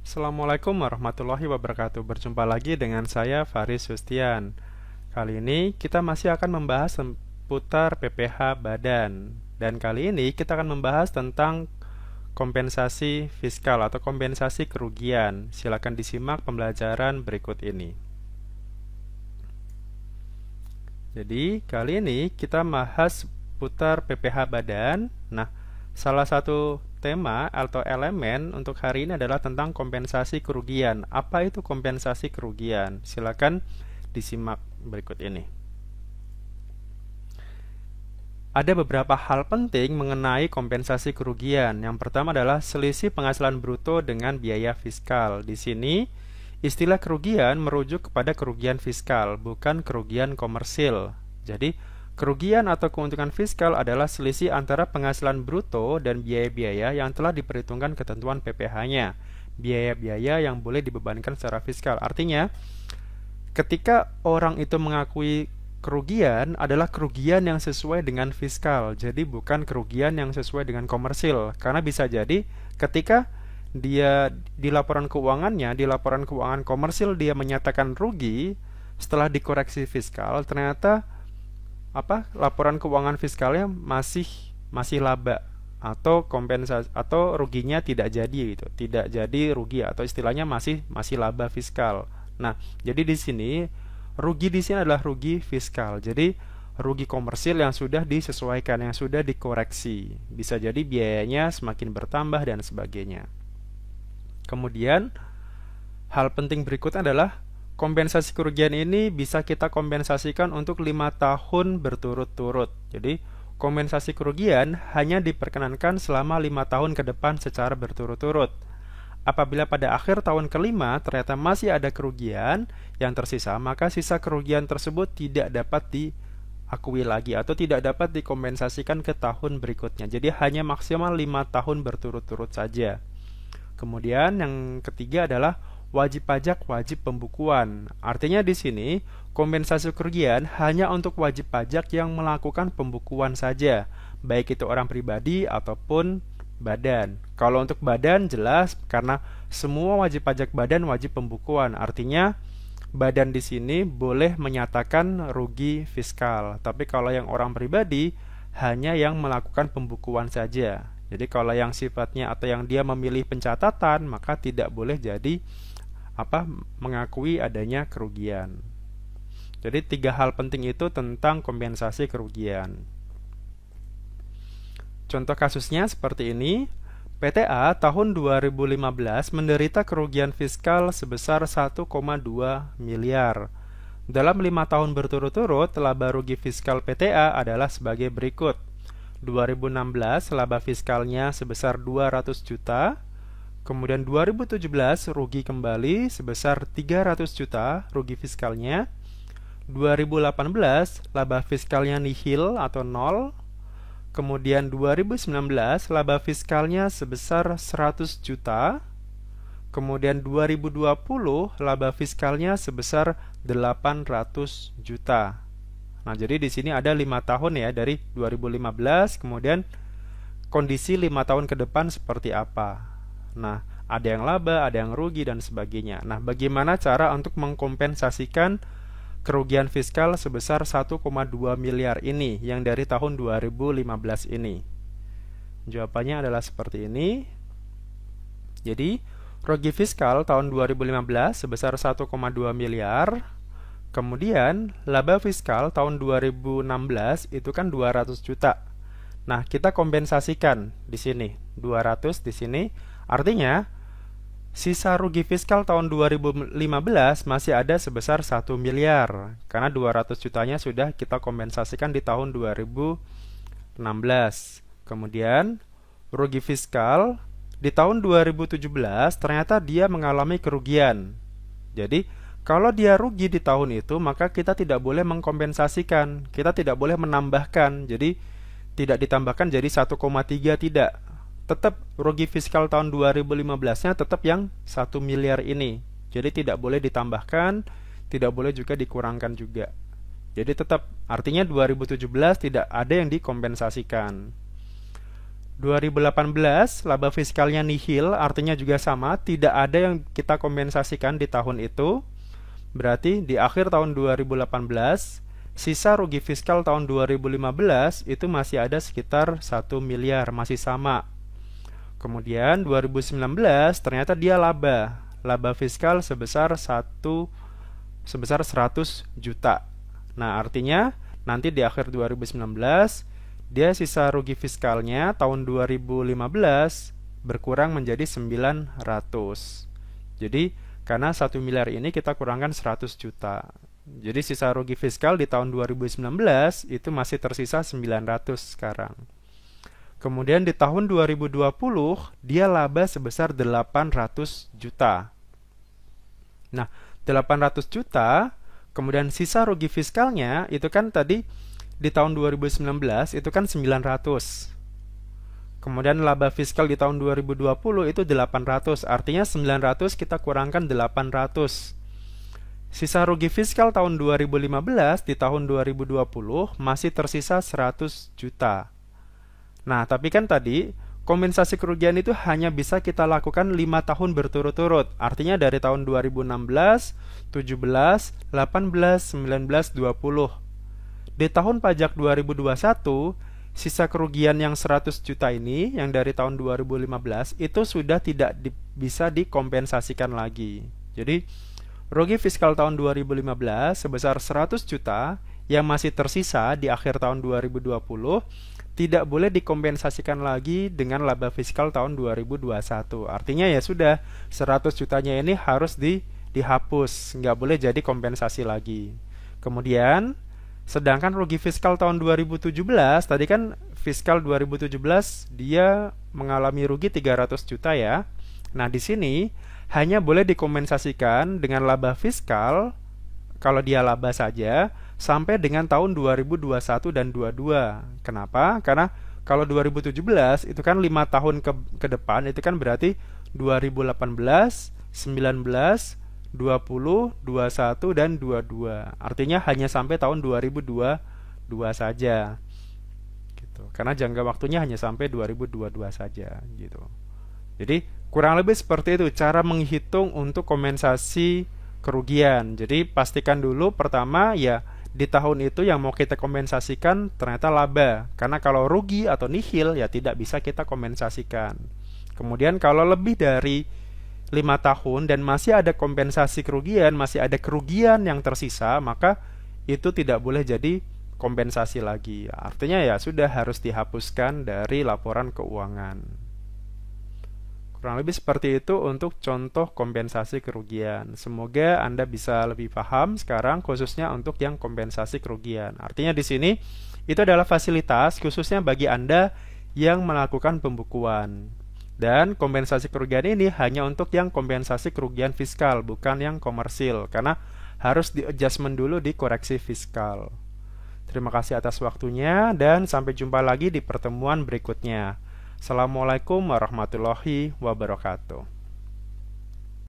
Assalamualaikum warahmatullahi wabarakatuh. Berjumpa lagi dengan saya Faris Sustian. Kali ini kita masih akan membahas seputar PPh badan. Dan kali ini kita akan membahas tentang kompensasi fiskal atau kompensasi kerugian. Silakan disimak pembelajaran berikut ini. Jadi, kali ini kita bahas putar PPh badan. Nah, salah satu tema atau elemen untuk hari ini adalah tentang kompensasi kerugian. Apa itu kompensasi kerugian? Silakan disimak berikut ini. Ada beberapa hal penting mengenai kompensasi kerugian. Yang pertama adalah selisih penghasilan bruto dengan biaya fiskal. Di sini, istilah kerugian merujuk kepada kerugian fiskal, bukan kerugian komersil. Jadi, kerugian atau keuntungan fiskal adalah selisih antara penghasilan bruto dan biaya-biaya yang telah diperhitungkan ketentuan PPh-nya. Biaya-biaya yang boleh dibebankan secara fiskal. Artinya, ketika orang itu mengakui kerugian adalah kerugian yang sesuai dengan fiskal. Jadi bukan kerugian yang sesuai dengan komersil. Karena bisa jadi ketika dia di laporan keuangannya, di laporan keuangan komersil dia menyatakan rugi, setelah dikoreksi fiskal ternyata laporan keuangan fiskalnya masih laba atau kompensasi atau ruginya tidak jadi gitu. Tidak jadi rugi atau istilahnya masih laba fiskal. Nah, jadi di sini rugi di sini adalah rugi fiskal. Jadi rugi komersil yang sudah disesuaikan, yang sudah dikoreksi. Bisa jadi biayanya semakin bertambah dan sebagainya. Kemudian, hal penting berikutnya adalah kompensasi kerugian ini bisa kita kompensasikan untuk 5 tahun berturut-turut. Jadi, kompensasi kerugian hanya diperkenankan selama 5 tahun ke depan secara berturut-turut. Apabila pada akhir tahun kelima ternyata masih ada kerugian yang tersisa, maka sisa kerugian tersebut tidak dapat diakui lagi atau tidak dapat dikompensasikan ke tahun berikutnya. Jadi hanya maksimal 5 tahun berturut-turut saja. Kemudian yang ketiga adalah wajib pajak wajib pembukuan. Artinya di sini kompensasi kerugian hanya untuk wajib pajak yang melakukan pembukuan saja, baik itu orang pribadi ataupun badan. Kalau untuk badan jelas karena semua wajib pajak badan wajib pembukuan. Artinya badan di sini boleh menyatakan rugi fiskal. Tapi kalau yang orang pribadi hanya yang melakukan pembukuan saja. Jadi kalau yang sifatnya atau yang dia memilih pencatatan maka tidak boleh jadi mengakui adanya kerugian. Jadi 3 hal penting itu tentang kompensasi kerugian. Contoh kasusnya seperti ini, PTA tahun 2015 menderita kerugian fiskal sebesar 1,2 miliar. Dalam 5 tahun berturut-turut, laba rugi fiskal PTA adalah sebagai berikut. 2016 laba fiskalnya sebesar 200 juta, kemudian 2017 rugi kembali sebesar 300 juta rugi fiskalnya, 2018 laba fiskalnya nihil atau nol, kemudian 2019 laba fiskalnya sebesar 100 juta. Kemudian 2020 laba fiskalnya sebesar 800 juta. Nah, jadi di sini ada 5 tahun ya dari 2015, kemudian kondisi 5 tahun ke depan seperti apa. Nah, ada yang laba, ada yang rugi dan sebagainya. Nah, bagaimana cara untuk mengkompensasikan kerugian fiskal sebesar 1,2 miliar ini yang dari tahun 2015 ini? Jawabannya adalah seperti ini. Jadi, rugi fiskal tahun 2015 sebesar 1,2 miliar. Kemudian, laba fiskal tahun 2016 itu kan 200 juta. Nah, kita kompensasikan di sini 200 di sini. Artinya sisa rugi fiskal tahun 2015 masih ada sebesar 1 miliar. Karena 200 jutanya sudah kita kompensasikan di tahun 2016. Kemudian rugi fiskal di tahun 2017 ternyata dia mengalami kerugian. Jadi kalau dia rugi di tahun itu maka kita tidak boleh mengkompensasikan. Kita tidak boleh menambahkan. Jadi tidak ditambahkan jadi 1,3 tidak. Tetap rugi fiskal tahun 2015-nya tetap yang 1 miliar ini. Jadi tidak boleh ditambahkan, tidak boleh juga dikurangkan juga. Jadi tetap artinya 2017 tidak ada yang dikompensasikan. 2018 laba fiskalnya nihil, artinya juga sama, tidak ada yang kita kompensasikan di tahun itu. Berarti di akhir tahun 2018, sisa rugi fiskal tahun 2015 itu masih ada sekitar 1 miliar, masih sama. Kemudian 2019 ternyata dia laba. Laba fiskal sebesar 100 juta. Nah, artinya nanti di akhir 2019 dia sisa rugi fiskalnya tahun 2015 berkurang menjadi 900. Jadi karena 1 miliar ini kita kurangkan 100 juta. Jadi sisa rugi fiskal di tahun 2019 itu masih tersisa 900 sekarang. Kemudian di tahun 2020 dia laba sebesar 800 juta. Nah, 800 juta, kemudian sisa rugi fiskalnya itu kan tadi di tahun 2019 itu kan 900. Kemudian laba fiskal di tahun 2020 itu 800. Artinya 900 kita kurangkan 800. Sisa rugi fiskal tahun 2015 di tahun 2020 masih tersisa 100 juta. Nah, tapi kan tadi kompensasi kerugian itu hanya bisa kita lakukan 5 tahun berturut-turut. Artinya dari tahun 2016, 17, 18, 19, 20. Di tahun pajak 2021, sisa kerugian yang 100 juta ini, yang dari tahun 2015, itu sudah tidak bisa dikompensasikan lagi. Jadi, rugi fiskal tahun 2015 sebesar 100 juta yang masih tersisa di akhir tahun 2020, tidak boleh dikompensasikan lagi dengan laba fiskal tahun 2021. Artinya ya sudah, 100 jutanya ini harus dihapus, nggak boleh jadi kompensasi lagi. Kemudian, sedangkan rugi fiskal tahun 2017, tadi kan fiskal 2017 dia mengalami rugi 300 juta ya. Nah, di sini hanya boleh dikompensasikan dengan laba fiskal kalau dia laba saja sampai dengan tahun 2021 dan 22. Kenapa? Karena kalau 2017 itu kan 5 tahun ke depan, itu kan berarti 2018, 19, 20, 21, dan 22. Artinya hanya sampai tahun 2022 saja. Gitu. Karena jangka waktunya hanya sampai 2022 saja gitu. Jadi kurang lebih seperti itu cara menghitung untuk kompensasi kerugian. Jadi pastikan dulu pertama ya di tahun itu yang mau kita kompensasikan ternyata laba. Karena kalau rugi atau nihil ya tidak bisa kita kompensasikan. Kemudian kalau lebih dari 5 tahun dan masih ada kompensasi kerugian, masih ada kerugian yang tersisa, maka itu tidak boleh jadi kompensasi lagi. Artinya ya sudah harus dihapuskan dari laporan keuangan. Kurang lebih seperti itu untuk contoh kompensasi kerugian. Semoga Anda bisa lebih paham sekarang khususnya untuk yang kompensasi kerugian. Artinya di sini itu adalah fasilitas khususnya bagi Anda yang melakukan pembukuan. Dan kompensasi kerugian ini hanya untuk yang kompensasi kerugian fiskal, bukan yang komersil, karena harus di-adjustment dulu di koreksi fiskal. Terima kasih atas waktunya, dan sampai jumpa lagi di pertemuan berikutnya. Assalamualaikum warahmatullahi wabarakatuh.